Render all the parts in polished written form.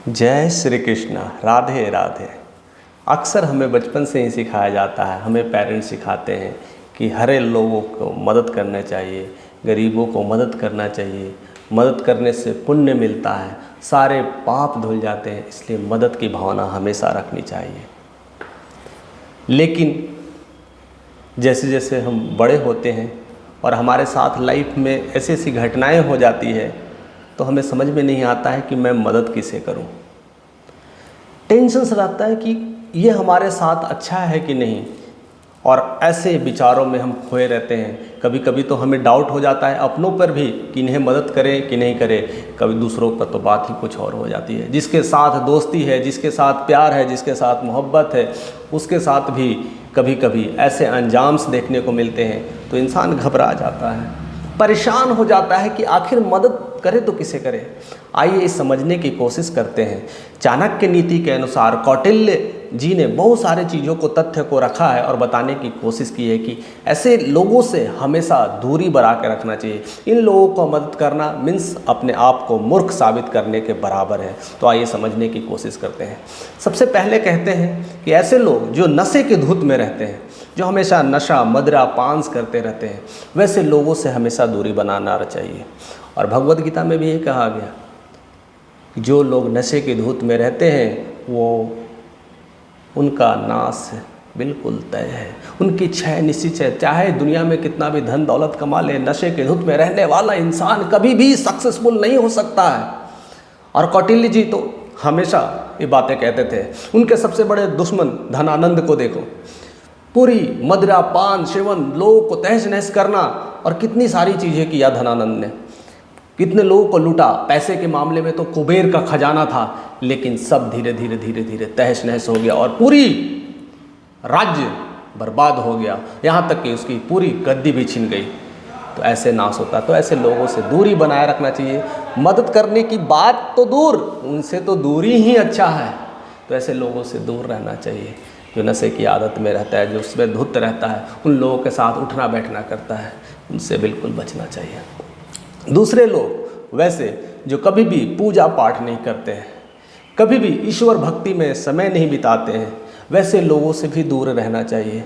जय श्री कृष्ण। राधे राधे। अक्सर हमें बचपन से ही सिखाया जाता है, हमें पेरेंट्स सिखाते हैं कि हरे लोगों को मदद करना चाहिए, गरीबों को मदद करना चाहिए, मदद करने से पुण्य मिलता है, सारे पाप धुल जाते हैं, इसलिए मदद की भावना हमेशा रखनी चाहिए। लेकिन जैसे जैसे हम बड़े होते हैं और हमारे साथ लाइफ में ऐसी ऐसी घटनाएं हो जाती है तो हमें समझ में नहीं आता है कि मैं मदद किसे करूं। टेंशन से रहता है कि ये हमारे साथ अच्छा है कि नहीं, और ऐसे विचारों में हम खोए रहते हैं। कभी कभी तो हमें डाउट हो जाता है अपनों पर भी कि इन्हें मदद करें कि नहीं करें। कभी दूसरों पर तो बात ही कुछ और हो जाती है। जिसके साथ दोस्ती है, जिसके साथ प्यार है, जिसके साथ मोहब्बत है, उसके साथ भी कभी कभी ऐसे अंजाम्स देखने को मिलते हैं तो इंसान घबरा जाता है, परेशान हो जाता है कि आखिर मदद करे तो किसे करे। आइए इस समझने की कोशिश करते हैं। चाणक्य नीति के अनुसार कौटिल्य जी ने बहुत सारे चीज़ों को, तथ्य को रखा है और बताने की कोशिश की है कि ऐसे लोगों से हमेशा दूरी बना के रखना चाहिए। इन लोगों को मदद करना मीन्स अपने आप को मूर्ख साबित करने के बराबर है। तो आइए समझने की कोशिश करते हैं। सबसे पहले कहते हैं कि ऐसे लोग जो नशे के धुत में रहते हैं, जो हमेशा नशा मदिरा पान करते रहते हैं, वैसे लोगों से हमेशा दूरी बनाना चाहिए। और भगवद गीता में भी ये कहा गया कि जो लोग नशे के धुत में रहते हैं वो उनका नाश बिल्कुल तय है, उनकी क्षय निश्चित है। चाहे दुनिया में कितना भी धन दौलत कमा ले, नशे के धुत में रहने वाला इंसान कभी भी सक्सेसफुल नहीं हो सकता है। और कौटिल्य जी तो हमेशा ये बातें कहते थे। उनके सबसे बड़े दुश्मन धनानंद को देखो, पूरी मदिरा पान सेवन, लोगों को तहस नहस करना, और कितनी सारी चीज़ें किया धनानंद ने, कितने लोगों को लूटा। पैसे के मामले में तो कुबेर का खजाना था, लेकिन सब धीरे धीरे धीरे धीरे तहस नहस हो गया और पूरी राज्य बर्बाद हो गया, यहाँ तक कि उसकी पूरी गद्दी भी छिन गई। तो ऐसे नाश होता। तो ऐसे लोगों से दूरी बनाए रखना चाहिए। मदद करने की बात तो दूर, उनसे तो दूरी ही अच्छा है। तो ऐसे लोगों से दूर रहना चाहिए। जो नशे की आदत में रहता है, जो उसमें धुत रहता है, उन लोगों के साथ उठना बैठना करता है, उनसे बिल्कुल बचना चाहिए। दूसरे लोग वैसे जो कभी भी पूजा पाठ नहीं करते हैं, कभी भी ईश्वर भक्ति में समय नहीं बिताते हैं, वैसे लोगों से भी दूर रहना चाहिए।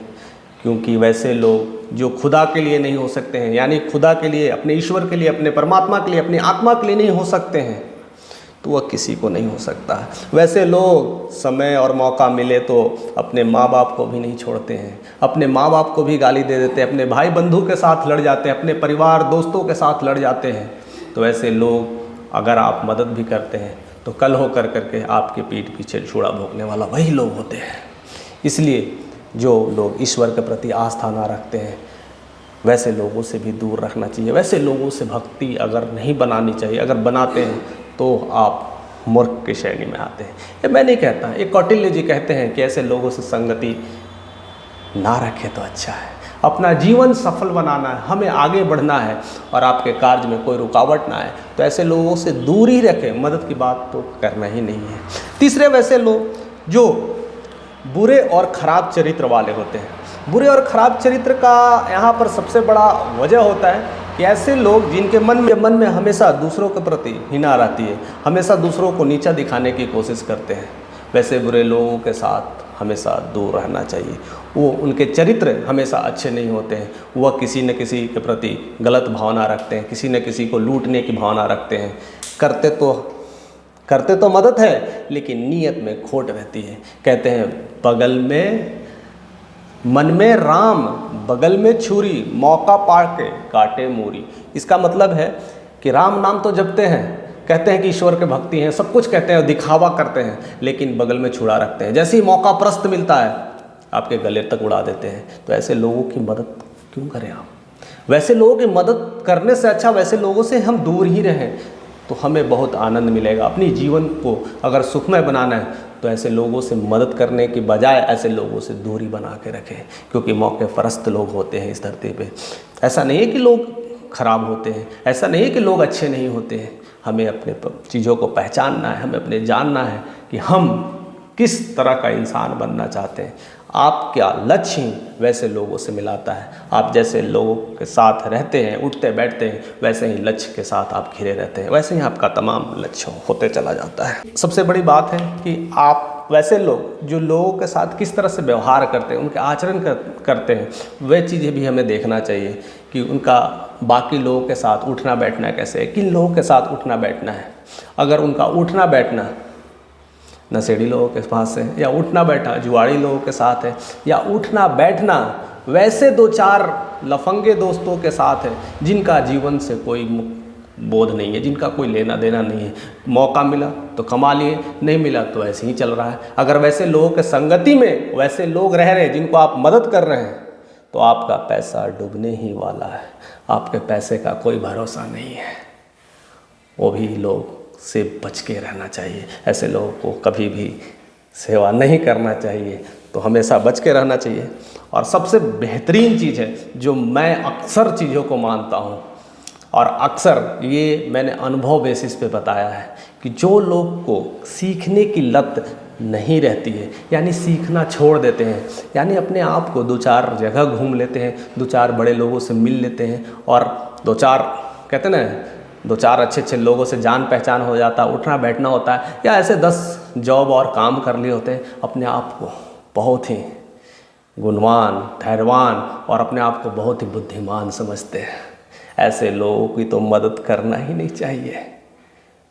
क्योंकि वैसे लोग जो खुदा के लिए नहीं हो सकते हैं, यानी खुदा के लिए, अपने ईश्वर के लिए, अपने परमात्मा के लिए, अपनी आत्मा के लिए नहीं हो सकते हैं, तो वह किसी को नहीं हो सकता है। वैसे लोग समय और मौका मिले तो अपने माँ बाप को भी नहीं छोड़ते हैं, अपने माँ बाप को भी गाली दे देते हैं, अपने भाई बंधु के साथ लड़ जाते हैं, अपने परिवार दोस्तों के साथ लड़ जाते हैं। तो ऐसे लोग अगर आप मदद भी करते हैं तो कल हो कर करके आपके पीठ पीछे छुरा भोंकने वाला वही लोग होते हैं। इसलिए जो लोग ईश्वर के प्रति आस्था ना रखते हैं, वैसे लोगों से भी दूर रखना चाहिए। वैसे लोगों से भक्ति अगर नहीं बनानी चाहिए, अगर बनाते हैं तो आप मूर्ख की श्रेणी में आते हैं। ये मैं नहीं कहता, ये कौटिल्य जी कहते हैं कि ऐसे लोगों से संगति ना रखें तो अच्छा है। अपना जीवन सफल बनाना है, हमें आगे बढ़ना है और आपके कार्य में कोई रुकावट ना आए, तो ऐसे लोगों से दूर ही रखें। मदद की बात तो करना ही नहीं है। तीसरे वैसे लोग जो बुरे और ख़राब चरित्र वाले होते हैं। बुरे और ख़राब चरित्र का यहाँ पर सबसे बड़ा वजह होता है कि ऐसे लोग जिनके मन में हमेशा दूसरों के प्रति घृणा रहती है, हमेशा दूसरों को नीचा दिखाने की कोशिश करते हैं, वैसे बुरे लोगों के साथ हमेशा दूर रहना चाहिए। वो, उनके चरित्र हमेशा अच्छे नहीं होते हैं। वह किसी न किसी के प्रति गलत भावना रखते हैं, किसी न किसी को लूटने की भावना रखते हैं। करते तो मदद है, लेकिन नीयत में खोट रहती है। कहते हैं बगल में मन में राम, बगल में छुरी, मौका पा के काटे मूरी। इसका मतलब है कि राम नाम तो जपते हैं, कहते हैं कि ईश्वर के भक्ति हैं, सब कुछ कहते हैं, दिखावा करते हैं, लेकिन बगल में छुरा रखते हैं। जैसे ही मौका प्रस्त मिलता है आपके गले तक उड़ा देते हैं। तो ऐसे लोगों की मदद क्यों करें आप? वैसे लोगों की मदद करने से अच्छा वैसे लोगों से हम दूर ही रहें तो हमें बहुत आनंद मिलेगा। अपनी जीवन को अगर सुखमय बनाना है तो ऐसे लोगों से मदद करने की बजाय ऐसे लोगों से दूरी बना के रखें, क्योंकि मौके परस्त लोग होते हैं इस धरती पे। ऐसा नहीं है कि लोग खराब होते हैं, ऐसा नहीं है कि लोग अच्छे नहीं होते हैं। हमें अपने चीज़ों को पहचानना है, हमें अपने जानना है कि हम किस तरह का इंसान बनना चाहते हैं। आपका लक्ष्य ही वैसे लोगों से मिलाता है। आप जैसे लोगों के साथ रहते हैं, उठते बैठते हैं, वैसे ही लक्ष्य के साथ आप घिरे रहते हैं, वैसे ही आपका तमाम लक्ष्य होते चला जाता है। सबसे बड़ी बात है कि आप वैसे लोग जो लोगों के साथ किस तरह से व्यवहार करते हैं, उनके आचरण करते हैं, वह चीज़ें भी हमें देखना चाहिए कि उनका बाकी लोगों के साथ उठना बैठना कैसे है, किन लोगों के साथ उठना बैठना है। अगर उनका उठना बैठना नशेड़ी लोगों के पास है, या उठना बैठना जुआड़ी लोगों के साथ है, या उठना बैठना वैसे 2-4 लफंगे दोस्तों के साथ है जिनका जीवन से कोई बोध नहीं है, जिनका कोई लेना देना नहीं है, मौका मिला तो कमा लिए, नहीं मिला तो ऐसे ही चल रहा है। अगर वैसे लोगों के संगति में वैसे लोग रह रहे हैं जिनको आप मदद कर रहे हैं, तो आपका पैसा डूबने ही वाला है। आपके पैसे का कोई भरोसा नहीं है। वो भी लोग से बच के रहना चाहिए। ऐसे लोगों को कभी भी सेवा नहीं करना चाहिए, तो हमेशा बच के रहना चाहिए। और सबसे बेहतरीन चीज़ है जो मैं अक्सर चीज़ों को मानता हूँ, और अक्सर ये मैंने अनुभव बेसिस पे बताया है कि जो लोग को सीखने की लत नहीं रहती है, यानी सीखना छोड़ देते हैं, यानी अपने आप को 2-4 जगह घूम लेते हैं, 2-4 बड़े लोगों से मिल लेते हैं, और 2-4 कहते हैं ना 2-4 अच्छे लोगों से जान पहचान हो जाता है, उठना बैठना होता है, या ऐसे 10 जॉब और काम कर लिए होते हैं, अपने आप को बहुत ही गुणवान, धैर्यवान और अपने आप को बहुत ही बुद्धिमान समझते हैं। ऐसे लोगों की तो मदद करना ही नहीं चाहिए,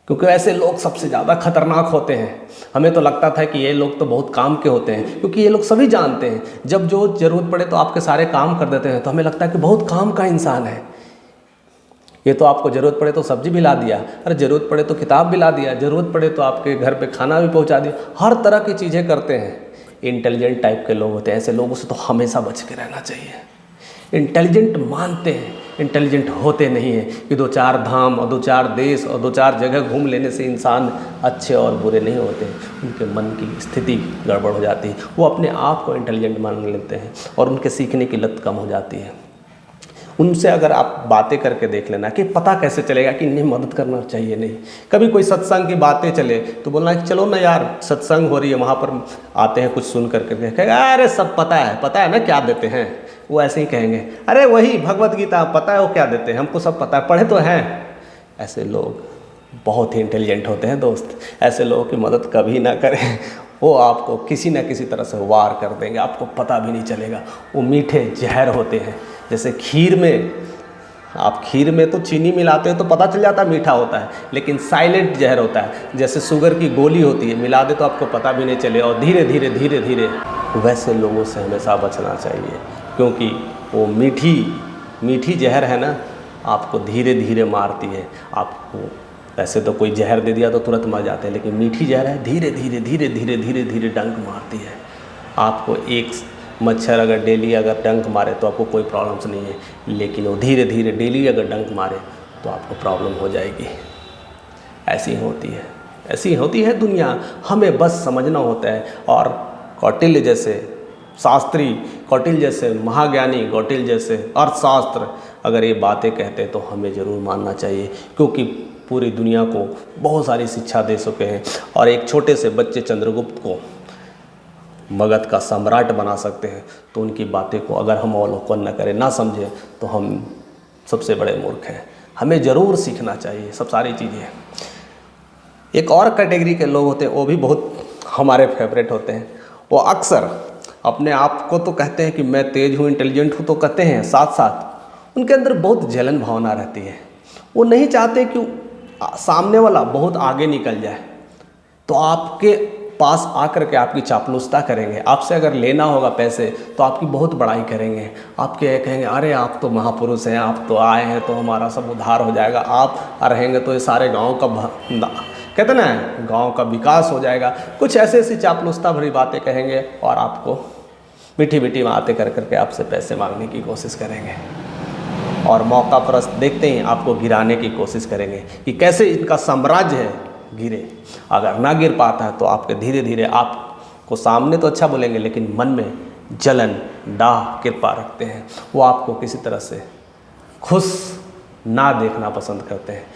क्योंकि ऐसे लोग सबसे ज़्यादा खतरनाक होते हैं। हमें तो लगता था कि ये लोग तो बहुत काम के होते हैं, क्योंकि ये लोग सभी जानते हैं, जब जो ज़रूरत पड़े तो आपके सारे काम कर देते हैं, तो हमें लगता है कि बहुत काम का इंसान है। ये तो आपको ज़रूरत पड़े तो सब्जी भी ला दिया, अरे ज़रूरत पड़े तो किताब भी ला दिया, ज़रूरत पड़े तो आपके घर पे खाना भी पहुंचा दिया, हर तरह की चीज़ें करते हैं। इंटेलिजेंट टाइप के लोग होते हैं, ऐसे लोगों से तो हमेशा बच के रहना चाहिए। इंटेलिजेंट मानते हैं, इंटेलिजेंट होते नहीं हैं कि 2-4 धाम और 2-4 देश और 2-4 जगह घूम लेने से इंसान अच्छे और बुरे नहीं होते। उनके मन की स्थिति गड़बड़ हो जाती है, वो अपने आप को इंटेलिजेंट मान लेते हैं और उनके सीखने की लत कम हो जाती है। उनसे अगर आप बातें करके देख लेना कि पता कैसे चलेगा कि इन्हें मदद करना चाहिए नहीं। कभी कोई सत्संग की बातें चले तो बोलना कि चलो ना यार, सत्संग हो रही है, वहाँ पर आते हैं, कुछ सुन करके कहेगा अरे सब पता है ना क्या देते हैं। वो ऐसे ही कहेंगे अरे वही भगवत गीता पता है वो क्या देते हैं, हमको सब पता है, पढ़े तो हैं। ऐसे लोग बहुत ही इंटेलिजेंट होते हैं दोस्त। ऐसे लोगों की मदद कभी ना करें, वो आपको किसी न किसी तरह से वार कर देंगे, आपको पता भी नहीं चलेगा। वो मीठे जहर होते हैं, जैसे खीर में, आप खीर में तो चीनी मिलाते हो तो पता चल जाता है मीठा होता है, लेकिन साइलेंट जहर होता है। जैसे शुगर की गोली होती है, मिला दे तो आपको पता भी नहीं चले, और धीरे धीरे वैसे लोगों से हमेशा बचना चाहिए, क्योंकि वो मीठी जहर है ना, आपको धीरे धीरे मारती है। आपको वैसे तो कोई जहर दे दिया तो तुरंत मर जाते हैं, लेकिन मीठी जहर है, धीरे धीरे डंक मारती है। आपको एक मच्छर अगर डेली अगर डंक मारे तो आपको कोई प्रॉब्लम्स नहीं है, लेकिन वो धीरे धीरे डेली अगर डंक मारे तो आपको प्रॉब्लम हो जाएगी। ऐसी होती है दुनिया, हमें बस समझना होता है। और कौटिल्य जैसे शास्त्री, कौटिल्य जैसे महाज्ञानी, कौटिल्य जैसे अर्थशास्त्र अगर ये बातें कहते तो हमें ज़रूर मानना चाहिए, क्योंकि पूरी दुनिया को बहुत सारी शिक्षा दे चुके हैं, और एक छोटे से बच्चे चंद्रगुप्त को मगध का सम्राट बना सकते हैं। तो उनकी बातें को अगर हम अवलोकन न करें, ना समझें, तो हम सबसे बड़े मूर्ख हैं। हमें ज़रूर सीखना चाहिए सब सारी चीज़ें। एक और कैटेगरी के लोग होते हैं, वो भी बहुत हमारे फेवरेट होते हैं। वो अक्सर अपने आप को तो कहते हैं कि मैं तेज़ हूँ, इंटेलिजेंट हूँ, तो कहते हैं, साथ साथ उनके अंदर बहुत जलन भावना रहती है। वो नहीं चाहते कि सामने वाला बहुत आगे निकल जाए, तो आपके पास आकर के आपकी चापलूसता करेंगे। आपसे अगर लेना होगा पैसे तो आपकी बहुत बड़ाई करेंगे, आपके कहेंगे अरे आप तो महापुरुष हैं, आप तो आए हैं तो हमारा सब उद्धार हो जाएगा, आप रहेंगे तो ये सारे गांव का कहते ना गांव का विकास हो जाएगा। कुछ ऐसी चापलूसता भरी बातें कहेंगे और आपको मीठी मीठी बातें कर करके आपसे पैसे मांगने की कोशिश करेंगे, और मौका परस्त देखते ही आपको गिराने की कोशिश करेंगे कि कैसे इनका साम्राज्य है गिरे। अगर ना गिर पाता है तो आपके धीरे धीरे आपको सामने तो अच्छा बोलेंगे, लेकिन मन में जलन, डाह, कृपा रखते हैं। वो आपको किसी तरह से खुश ना देखना पसंद करते हैं।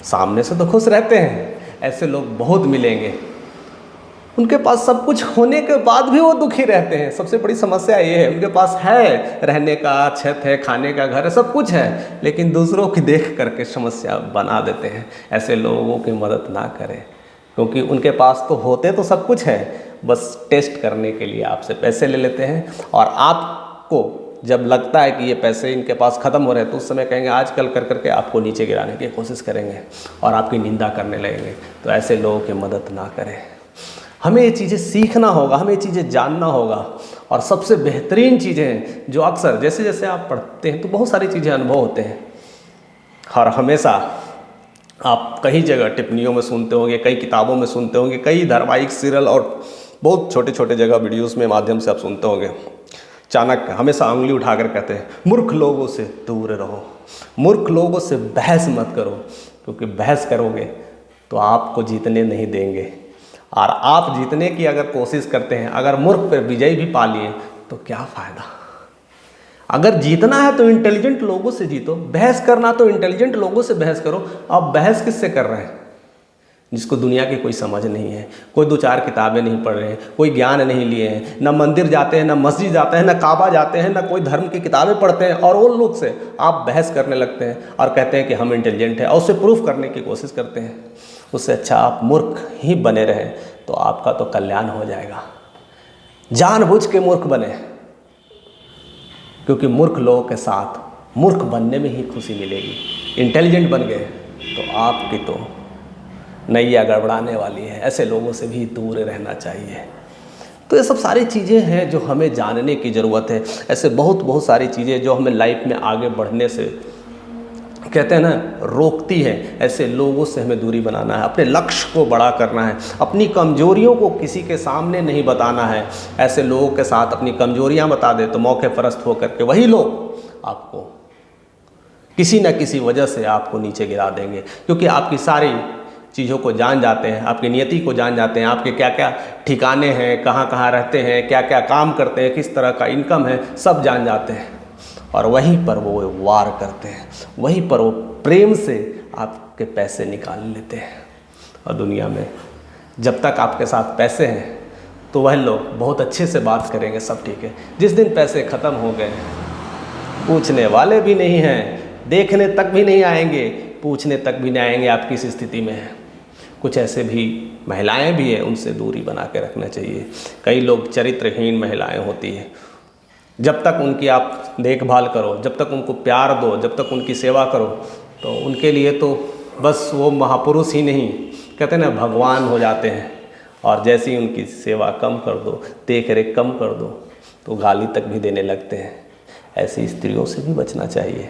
सामने से तो खुश रहते हैं, ऐसे लोग बहुत मिलेंगे, उनके पास सब कुछ होने के बाद भी वो दुखी रहते हैं। सबसे बड़ी समस्या ये है, उनके पास है रहने का छत है, खाने का घर है, सब कुछ है, लेकिन दूसरों की देख करके समस्या बना देते हैं। ऐसे लोगों की मदद ना करें, क्योंकि उनके पास तो होते तो सब कुछ है, बस टेस्ट करने के लिए आपसे पैसे ले लेते हैं। और आपको जब लगता है कि ये पैसे इनके पास ख़त्म हो रहे हैं तो उस समय कहेंगे आज कल कर करके आपको नीचे गिराने की कोशिश करेंगे और आपकी निंदा करने लगेंगे। तो ऐसे लोगों की मदद ना करें। हमें ये चीज़ें सीखना होगा, हमें ये चीज़ें जानना होगा। और सबसे बेहतरीन चीज़ें हैं जो अक्सर जैसे जैसे आप पढ़ते हैं तो बहुत सारी चीज़ें अनुभव होते हैं। और हमेशा आप कई जगह टिप्पणियों में सुनते होंगे, कई किताबों में सुनते होंगे, कई धारावाहिक सीरियल और बहुत छोटे छोटे जगह वीडियोस में माध्यम से आप सुनते होंगे। चाणक्य हमेशा उंगली उठाकर कहते हैं मूर्ख लोगों से दूर रहो, मूर्ख लोगों से बहस मत करो, क्योंकि बहस करोगे तो आपको जीतने नहीं देंगे। और आप जीतने की अगर कोशिश करते हैं, अगर मूर्ख पर विजय भी पा लिए तो क्या फ़ायदा। अगर जीतना है तो इंटेलिजेंट लोगों से जीतो, बहस करना तो इंटेलिजेंट लोगों से बहस करो। आप बहस किससे कर रहे हैं? जिसको दुनिया की कोई समझ नहीं है, कोई दो चार किताबें नहीं पढ़ रहे हैं, कोई ज्ञान नहीं लिए हैं, ना मंदिर जाते हैं, ना मस्जिद जाते हैं, ना काबा जाते हैं, ना कोई धर्म की किताबें पढ़ते हैं, और उन लोग से आप बहस करने लगते हैं और कहते हैं कि हम इंटेलिजेंट हैं और उसे प्रूफ करने की कोशिश करते हैं। उससे अच्छा आप मूर्ख ही बने रहें तो आपका तो कल्याण हो जाएगा। जानबूझ के मूर्ख बने, क्योंकि मूर्ख लोगों के साथ मूर्ख बनने में ही खुशी मिलेगी। इंटेलिजेंट बन गए तो आपकी तो नैया गड़बड़ाने वाली है। ऐसे लोगों से भी दूर रहना चाहिए। तो ये सब सारी चीज़ें हैं जो हमें जानने की ज़रूरत है। ऐसे बहुत सारी चीज़ें जो हमें लाइफ में आगे बढ़ने से कहते हैं ना रोकती है। ऐसे लोगों से हमें दूरी बनाना है, अपने लक्ष्य को बड़ा करना है, अपनी कमजोरियों को किसी के सामने नहीं बताना है। ऐसे लोगों के साथ अपनी कमजोरियां बता दे तो मौके परस्त होकर के वही लोग आपको किसी न किसी वजह से आपको नीचे गिरा देंगे, क्योंकि आपकी सारी चीज़ों को जान जाते हैं, आपकी नियति को जान जाते हैं, आपके क्या क्या ठिकाने हैं, कहाँ कहाँ रहते हैं, क्या क्या काम करते हैं, किस तरह का इनकम है, सब जान जाते हैं। और वहीं पर वो वार करते हैं, वहीं पर वो प्रेम से आपके पैसे निकाल लेते हैं। और दुनिया में जब तक आपके साथ पैसे हैं तो वह लोग बहुत अच्छे से बात करेंगे, सब ठीक है। जिस दिन पैसे ख़त्म हो गए पूछने वाले भी नहीं हैं, देखने तक भी नहीं आएंगे, पूछने तक भी नहीं आएंगे आप किस स्थिति में हैं। कुछ ऐसे भी महिलाएं भी हैं, उनसे दूरी बना के रखना चाहिए। कई लोग चरित्रहीन महिलाएं होती हैं, जब तक उनकी आप देखभाल करो, जब तक उनको प्यार दो, जब तक उनकी सेवा करो, तो उनके लिए तो बस वो महापुरुष ही नहीं, कहते हैं ना भगवान हो जाते हैं। और जैसे ही उनकी सेवा कम कर दो, देख रेख कम कर दो, तो गाली तक भी देने लगते हैं। ऐसी स्त्रियों से भी बचना चाहिए।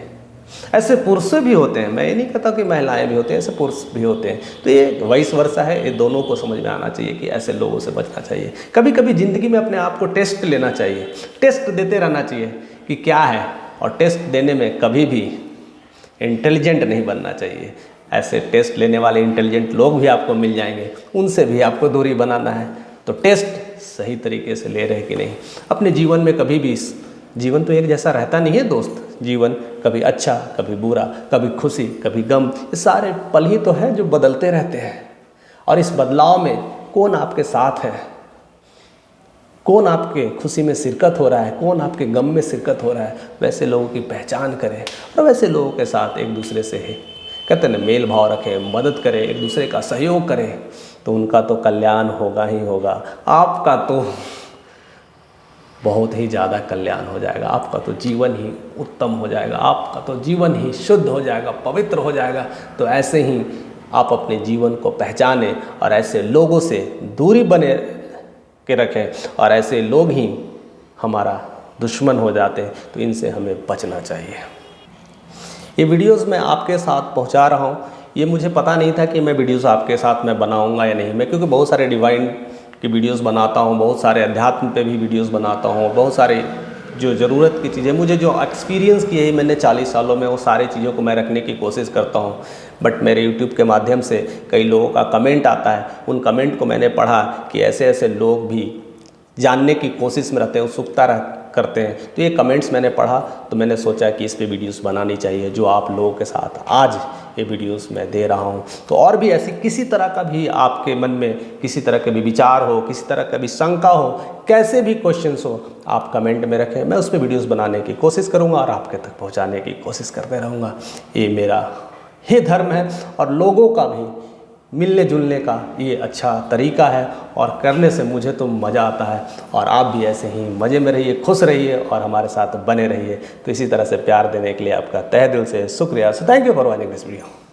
ऐसे पुरुष भी होते हैं, मैं ये नहीं कहता कि महिलाएं भी होते हैं, ऐसे पुरुष भी होते हैं। तो ये वाइस वर्सा है, ये दोनों को समझ में आना चाहिए कि ऐसे लोगों से बचना चाहिए। कभी कभी ज़िंदगी में अपने आप को टेस्ट लेना चाहिए, टेस्ट देते रहना चाहिए कि क्या है। और टेस्ट देने में कभी भी इंटेलिजेंट नहीं बनना चाहिए। ऐसे टेस्ट लेने वाले इंटेलिजेंट लोग भी आपको मिल जाएंगे, उनसे भी आपको दूरी बनाना है। तो टेस्ट सही तरीके से ले रहे कि नहीं। अपने जीवन में कभी भी, जीवन तो एक जैसा रहता नहीं है दोस्त, जीवन कभी अच्छा, कभी बुरा, कभी खुशी, कभी गम, ये सारे पल ही तो हैं जो बदलते रहते हैं। और इस बदलाव में कौन आपके साथ है, कौन आपके खुशी में शिरकत हो रहा है, कौन आपके गम में शिरकत हो रहा है, वैसे लोगों की पहचान करें और वैसे लोगों के साथ एक दूसरे से ही कहते हैं मेल भाव रखें, मदद करें, एक दूसरे का सहयोग करें, तो उनका तो कल्याण होगा ही होगा। आपका तो बहुत ही ज़्यादा कल्याण हो जाएगा, आपका तो जीवन ही उत्तम हो जाएगा, आपका तो जीवन ही शुद्ध हो जाएगा, पवित्र हो जाएगा। तो ऐसे ही आप अपने जीवन को पहचानें और ऐसे लोगों से दूरी बने के रखें। और ऐसे लोग ही हमारा दुश्मन हो जाते हैं, तो इनसे हमें बचना चाहिए। ये वीडियोस मैं आपके साथ पहुंचा रहा हूं, ये मुझे पता नहीं था कि मैं वीडियोस आपके साथ मैं बनाऊंगा या नहीं। मैं क्योंकि बहुत सारे डिवाइन की वीडियोस बनाता हूं, बहुत सारे अध्यात्म पे भी वीडियोस बनाता हूं, बहुत सारे जो ज़रूरत की चीज़ें मुझे जो एक्सपीरियंस किए है मैंने 40 सालों में, वो सारी चीज़ों को मैं रखने की कोशिश करता हूं। बट मेरे यूट्यूब के माध्यम से कई लोगों का कमेंट आता है, उन कमेंट को मैंने पढ़ा कि ऐसे ऐसे लोग भी जानने की कोशिश में रहते हैं, उत्सुकता करते हैं। तो ये कमेंट्स मैंने पढ़ा तो मैंने सोचा कि इस पे वीडियोस बनानी चाहिए, जो आप लोगों के साथ आज ये वीडियोस मैं दे रहा हूँ। तो और भी ऐसी किसी तरह का भी आपके मन में किसी तरह के भी विचार हो, किसी तरह का भी शंका हो, कैसे भी क्वेश्चंस हो, आप कमेंट में रखें, मैं उस पर वीडियोज़ बनाने की कोशिश करूँगा और आपके तक पहुँचाने की कोशिश करते रहूँगा। ये मेरा ही धर्म है और लोगों का भी मिलने जुलने का ये अच्छा तरीका है और करने से मुझे तो मज़ा आता है। और आप भी ऐसे ही मज़े में रहिए, खुश रहिए और हमारे साथ बने रहिए। तो इसी तरह से प्यार देने के लिए आपका तहे दिल से शुक्रिया। So thank you for watching this video.